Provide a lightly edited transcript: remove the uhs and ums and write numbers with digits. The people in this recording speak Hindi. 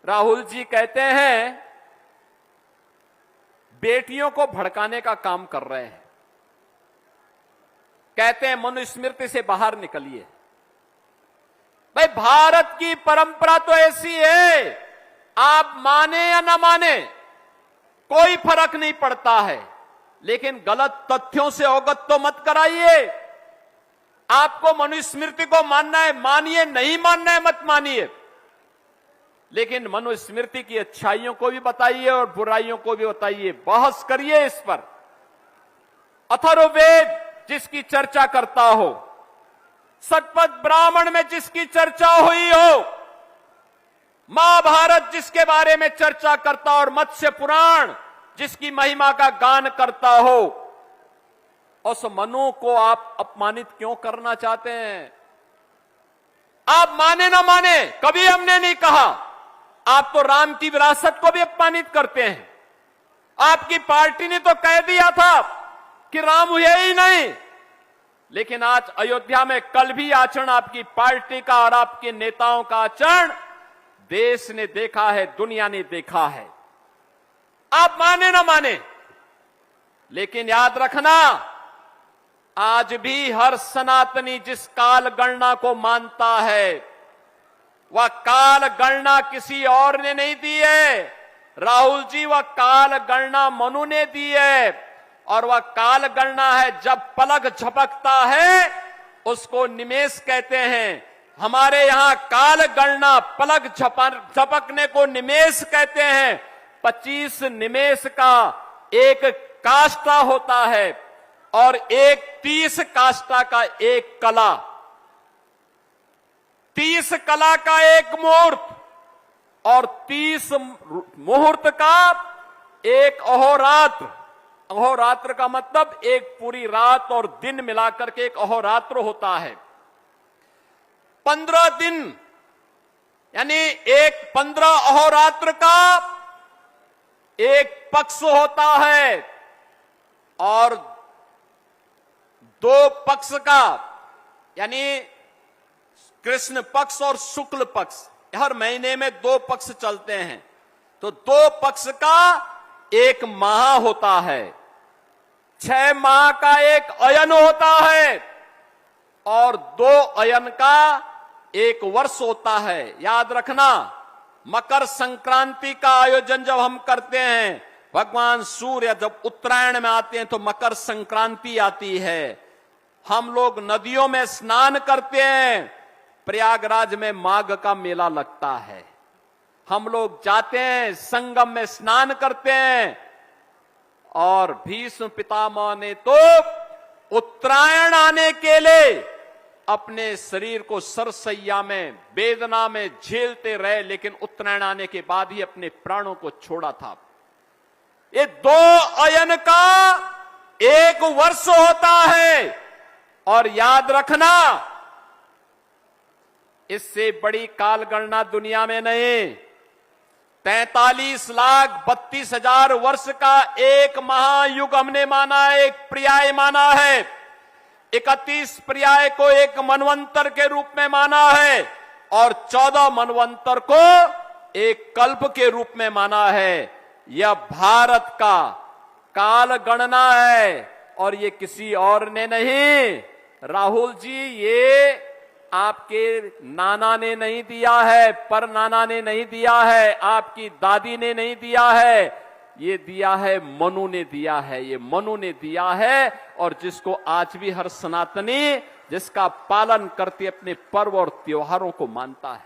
राहुल जी कहते हैं बेटियों को भड़काने का काम कर रहे हैं। कहते हैं मनुस्मृति से बाहर निकलिए। भाई, भारत की परंपरा तो ऐसी है, आप माने या ना माने कोई फर्क नहीं पड़ता है, लेकिन गलत तथ्यों से अवगत तो मत कराइए। आपको मनुस्मृति को मानना है मानिए, नहीं मानना है मत मानिए, लेकिन मनुस्मृति की अच्छाइयों को भी बताइए और बुराइयों को भी बताइए। बहस करिए इस पर। अथर्ववेद जिसकी चर्चा करता हो, शतपथ ब्राह्मण में जिसकी चर्चा हुई हो, महाभारत जिसके बारे में चर्चा करता और मत्स्य पुराण जिसकी महिमा का गान करता हो, उस मनु को आप अपमानित क्यों करना चाहते हैं? आप माने ना माने, कभी हमने नहीं कहा। आप तो राम की विरासत को भी अपमानित करते हैं। आपकी पार्टी ने तो कह दिया था कि राम हुए ही नहीं, लेकिन आज अयोध्या में कल भी आचरण आपकी पार्टी का और आपके नेताओं का आचरण देश ने देखा है, दुनिया ने देखा है। आप माने ना माने, लेकिन याद रखना, आज भी हर सनातनी जिस काल गणना को मानता है, वह काल गणना किसी और ने नहीं दी है। राहुल जी, वह काल गणना मनु ने दी है, और वह काल गणना है जब पलक झपकता है उसको निमेष कहते हैं। हमारे यहां काल गणना पलक झपकने को निमेष कहते हैं। 25 निमेष का एक काष्ठा होता है और एक 30 काष्ठा का एक कला, 30 कला का एक मुहूर्त और 30 मुहूर्त का एक अहोरात्र। अहोरात्र का मतलब एक पूरी रात और दिन मिलाकर के एक अहोरात्र होता है। 15 दिन यानी एक 15 अहोरात्र का एक पक्ष होता है और 2 पक्ष का, यानी कृष्ण पक्ष और शुक्ल पक्ष, हर महीने में 2 पक्ष चलते हैं, तो 2 पक्ष का एक माह होता है। 6 माह का एक अयन होता है और 2 अयन का एक वर्ष होता है। याद रखना, मकर संक्रांति का आयोजन जब हम करते हैं, भगवान सूर्य जब उत्तरायण में आते हैं तो मकर संक्रांति आती है। हम लोग नदियों में स्नान करते हैं, प्रयागराज में माघ का मेला लगता है। हम लोग जाते हैं, संगम में स्नान करते हैं, और भीष्म पितामह ने तो उत्तरायण आने के लिए अपने शरीर को सरसैया में वेदना में झेलते रहे, लेकिन उत्तरायण आने के बाद ही अपने प्राणों को छोड़ा था। ये 2 अयन का एक वर्ष होता है, और याद रखना, इससे बड़ी काल गणना दुनिया में नहीं। 43,32,000 वर्ष का एक महायुग हमने माना है, एक पर्याय माना है। 31 पर्याय को एक मनवंतर के रूप में माना है और 14 मनवंतर को एक कल्प के रूप में माना है। यह भारत का काल गणना है और ये किसी और ने नहीं। राहुल जी, ये आपके नाना ने नहीं दिया है, पर नाना ने नहीं दिया है, आपकी दादी ने नहीं दिया है, ये दिया है मनु ने दिया है, ये मनु ने दिया है। और जिसको आज भी हर सनातनी जिसका पालन करते अपने पर्व और त्योहारों को मानता है।